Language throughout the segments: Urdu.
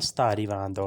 sta arrivando।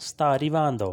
sta arrivando।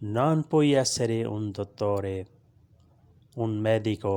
non puoi essere un dottore, un medico।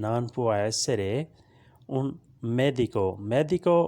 non può essere un medico। medico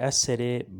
essere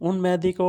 un medico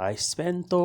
hai spento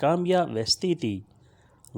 cambia vestiti।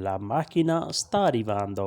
la macchina sta arrivando।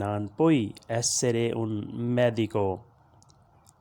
non puoi essere un medico।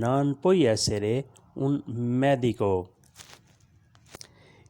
non puoi essere un medico।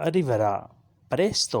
arriverà presto।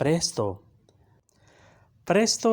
presto। presto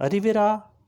arriverà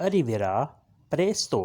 arriverà presto।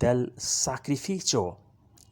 del sacrificio।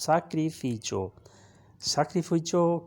sacrificio। sacrificio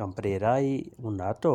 comprerai un'auto।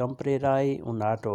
comprerai un'auto।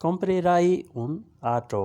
comprerai un'auto।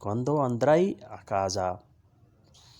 quando andrai a casa।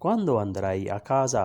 quando andrai a casa।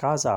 casa।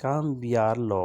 cambiarlo।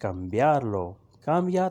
cambiarlo। cambia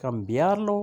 cambiarlo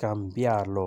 cambiarlo।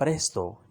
presto।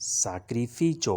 sacrificio।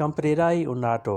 comprerai un'auto।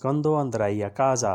quando andrai a casa।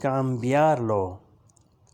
cambiarlo।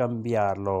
cambiarlo।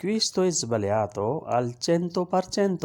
questo è sbagliato al 100%।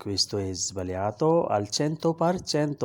questo è sbagliato al 100%।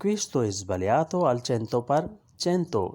questo è sbagliato al 100%।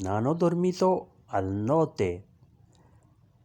non ho dormito al notte।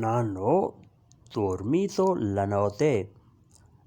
non ho dormito la notte।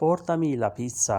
portami la pizza।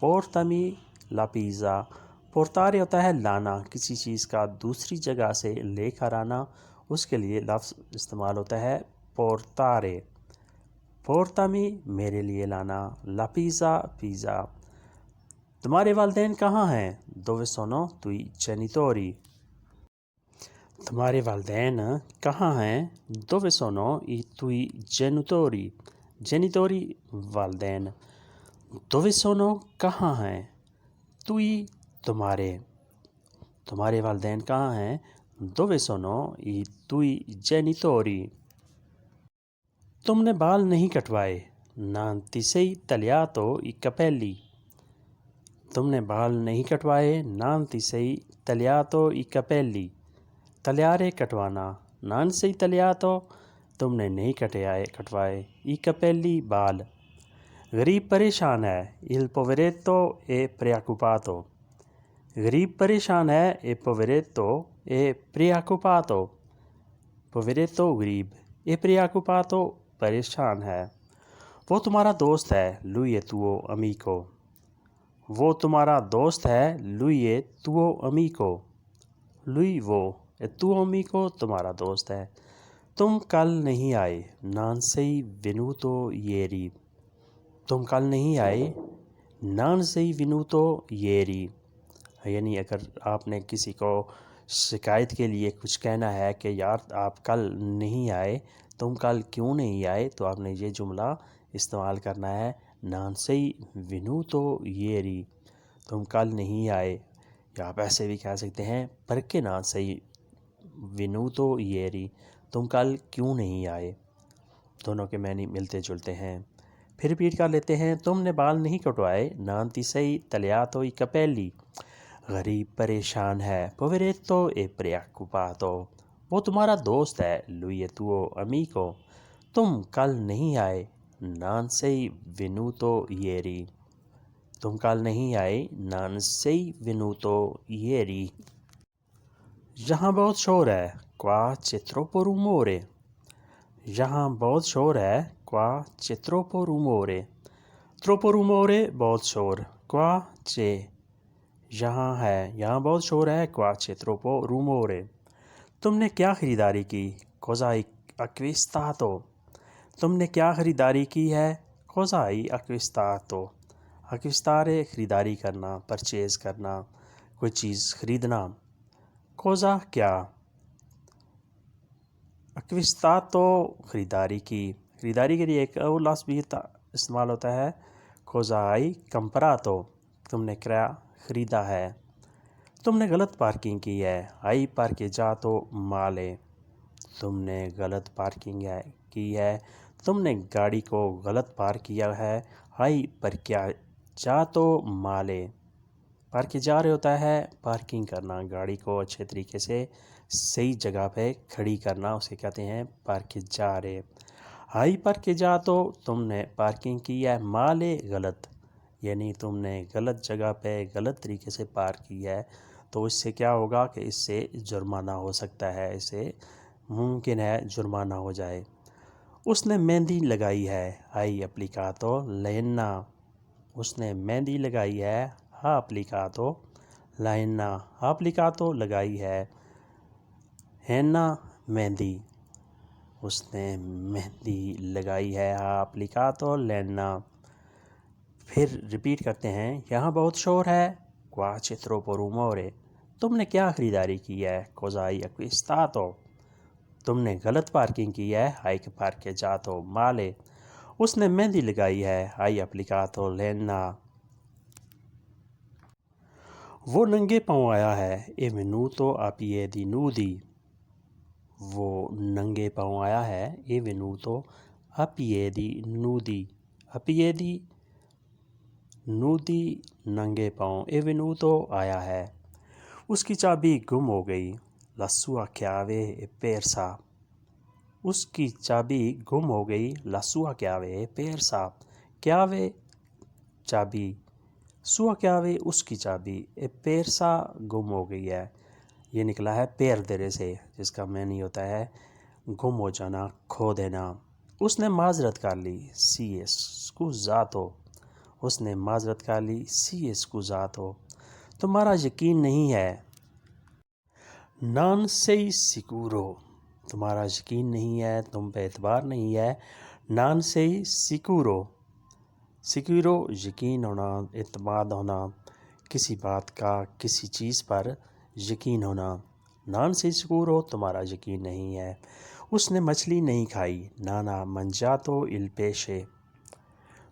پورتمی law pizza. پورتارے ہوتا ہے لانا، کسی چیز کا دوسری جگہ سے لے کر آنا، اس کے لیے لفظ استعمال ہوتا ہے پورتارے۔ پورتمی میرے لیے لانا، لا پیزا پیزا۔ تمہارے والدین کہاں ہیں؟ دووے سونو توئی جینیتوری۔ تمہارے والدین کہاں ہیں؟ دووے سونو ای توئی جینیتوری۔ جینیتوری والدین۔ دووے سونو کہاں ہیں؟ توئی تمہارے۔ تمہارے والدین کہاں ہیں؟ دووے سونو ای توئی جینیتوری۔ تم نے بال نہیں کٹوائے، نان تی سئی تلیاتو ای کپیلی۔ تم نے بال نہیں کٹوائے، نان تی سئی تلیاتو ای کپیلی۔ تلیارے کٹوانا، نان سئی تلیاتو تم نے نہیں کٹوائے، ای کپیلی بال۔ غریب پریشان ہے، il poveretto è preoccupato۔ غریب پریشان ہے، e poveretto è preoccupato۔ poveretto غریب، e preoccupato پریشان ہے۔ وہ تمہارا دوست ہے، lui è tuo amico۔ وہ تمہارا دوست ہے، lui è tuo amico۔ lui وہ، e tuo amico تمہارا دوست ہے۔ تم کل نہیں آئے، non sei venuto ieri۔ تم کل نہیں آئے، non sei venuto ieri۔ یعنی اگر آپ نے کسی کو شکایت کے لیے کچھ کہنا ہے کہ یار آپ کل نہیں آئے، تم کل کیوں نہیں آئے، تو آپ نے یہ جملہ استعمال کرنا ہے non sei venuto ieri۔ تم کل نہیں آئے، یا آپ ایسے بھی کہہ سکتے ہیں perché non sei venuto ieri۔ تم کل کیوں نہیں آئے۔ دونوں کے معنی ملتے جلتے ہیں۔ پھر ریپیٹ کر لیتے ہیں۔ تم نے بال نہیں کٹوائے، non ti sei tagliato i capelli۔ غریب پریشان ہے، poveretto è preoccupato۔ وہ تمہارا دوست ہے، lui è tuo amico۔ تم کل نہیں آئے، non sei venuto ieri۔ تم کل نہیں آئے، non sei venuto ieri۔ یہاں بہت شور ہے، qua c'è troppo rumore۔ یہاں بہت شور ہے، qua c'è troppo rumore۔ troppo rumore بہت شور، qua c'è یہاں ہے، یہاں بہت شور ہے، qua c'è troppo rumore۔ تم نے کیا خریداری کی، cosa hai acquistato۔ تم نے کیا خریداری کی ہے، cosa hai acquistato۔ acquistare خریداری کرنا، پرچیز کرنا، کوئی چیز خریدنا۔ cosa کیا، acquistato خریداری کی۔ خریداری کے لیے ایک اور لفظ بھی استعمال ہوتا ہے، cosa hai comprato۔ تم نے کیا خریدا ہے۔ تم نے غلط پارکنگ کی ہے، hai parcheggiato male۔ تم نے غلط پارکنگ کی ہے، تم نے گاڑی کو غلط پارک کیا ہے، hai parcheggiato male۔ parcheggiare ہوتا ہے پارکنگ کرنا، گاڑی کو اچھے طریقے سے صحیح جگہ پہ کھڑی کرنا، اسے کہتے ہیں parcheggiare۔ hai parcheggiato تم نے پارکنگ کی ہے، male غلط، یعنی تم نے غلط جگہ پہ غلط طریقے سے پارک کی ہے، تو اس سے کیا ہوگا کہ اس سے جرمانہ ہو سکتا ہے، اس سے ممکن ہے جرمانہ ہو جائے۔ اس نے مہندی لگائی ہے، hai applicato l'henna۔ اس نے مہندی لگائی ہے، ha applicato l'henna۔ ha applicato لگائی ہے، henna مہندی۔ اس نے مہندی لگائی ہے، ha applicato l'henna۔ پھر ریپیٹ کرتے ہیں۔ یہاں بہت شور ہے، qua c'è troppo rumore۔ تم نے کیا خریداری کی ہے، cosa hai acquistato۔ تم نے غلط پارکنگ کی ہے، hai parcheggiato male۔ اس نے مہندی لگائی ہے، hai applicato l'henna۔ وہ ننگے پاؤں آیا ہے، è venuto a piedi nudi۔ وہ ننگے پاؤں آیا ہے، è venuto a piedi nudi۔ a piedi nudi ننگے پاؤں، è venuto آیا ہے۔ اس کی چابی گم ہو گئی، la sua chiave è persa۔ اس کی چابی گم ہو گئی، la sua chiave è persa۔ chiave چابی، sua chiave اس کی چابی، è persa گم ہو گئی ہے۔ یہ نکلا ہے perdere سے، جس کا معنی ہوتا ہے گم ہو جانا، کھو دینا۔ اس نے معذرت کر لی، si è scusato۔ اس نے معذرت کر لی سی scusato تمہارا یقین نہیں ہے non sei sicuro تمہارا یقین نہیں ہے تم پہ اعتبار نہیں ہے non sei sicuro sicuro یقین ہونا اعتماد ہونا کسی بات کا کسی چیز پر یقین ہونا non sei sicuro تمہارا یقین نہیں ہے اس نے مچھلی نہیں کھائی non ha mangiato il pesce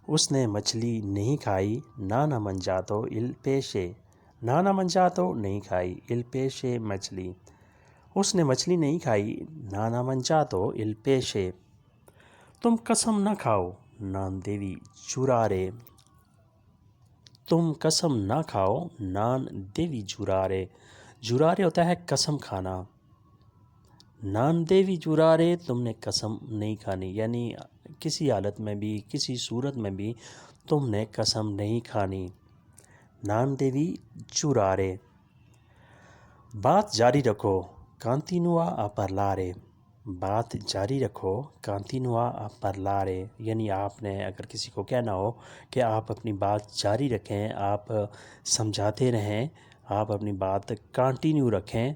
اس نے مچھلی نہیں کھائی non ha mangiato il pesce non ha mangiato نہیں کھائی il pesce مچھلی اس نے مچھلی نہیں کھائی non ha mangiato il pesce تم قسم نہ کھاؤ non devi giurare تم قسم نہ کھاؤ non devi giurare جرارے ہوتا ہے قسم کھانا non devi giurare تم نے قسم نہیں کھانی یعنی کسی حالت میں بھی کسی صورت میں بھی تم نے قسم نہیں کھانی non devi giurare بات جاری رکھو continua a parlare بات جاری رکھو continua a parlare یعنی آپ نے اگر کسی کو کہنا ہو کہ آپ اپنی بات جاری رکھیں آپ سمجھاتے رہیں آپ اپنی بات کنٹینیو رکھیں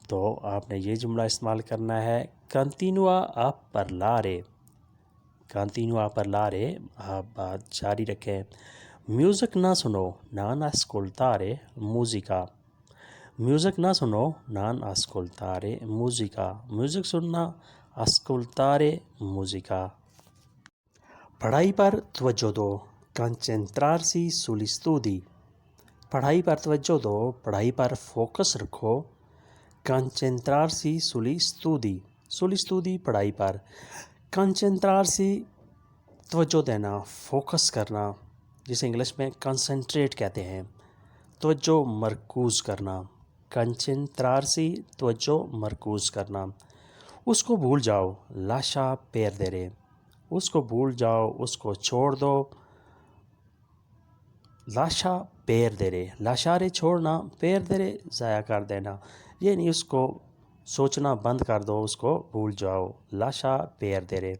تو آپ نے یہ جملہ استعمال کرنا ہے continua a parlare continua a parlare آپ بات جاری رکھیں میوزک نہ سنو non ascoltare musica میوزک نہ سنو non ascoltare musica میوزک سننا ascoltare musica پڑھائی پر توجہ دو concentrarsi sugli studi پڑھائی پر توجہ دو پڑھائی پر فوکس رکھو concentrarsi sugli studi پڑھائی پر concentrarsi توجہ دینا فوکس کرنا جسے انگلش میں کنسنٹریٹ کہتے ہیں توجہ مرکوز کرنا concentrarsi توجہ مرکوز کرنا اس کو بھول جاؤ lascia perdere اس کو بھول جاؤ اس کو چھوڑ دو lascia perdere lasciare چھوڑنا perdere ضائع کر دینا یعنی اس کو سوچنا بند کر دو اس کو بھول جاؤ lascia perdere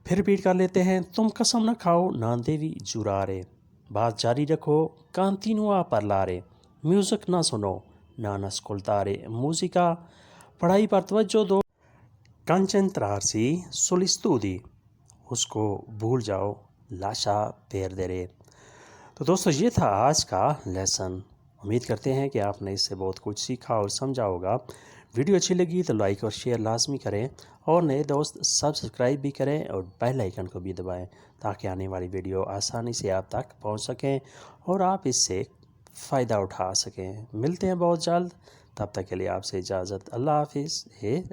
پھر ریپیٹ کر لیتے ہیں تم قسم نہ کھاؤ non devi giurare بات جاری رکھو continua a parlare میوزک نہ سنو non ascoltare musica پڑھائی پر توجہ دو concentrarsi sugli studi اس کو بھول جاؤ lascia perdere تو دوستو یہ تھا آج کا لیسن امید کرتے ہیں کہ آپ نے اس سے بہت کچھ سیکھا اور سمجھا ہوگا ویڈیو اچھی لگی تو لائک اور شیئر لازمی کریں اور نئے دوست سبسکرائب بھی کریں اور بیل آئیکن کو بھی دبائیں تاکہ آنے والی ویڈیو آسانی سے آپ تک پہنچ سکیں اور آپ اس سے فائدہ اٹھا سکیں ملتے ہیں بہت جلد تب تک کے لیے آپ سے اجازت اللہ حافظ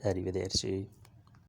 arrivederci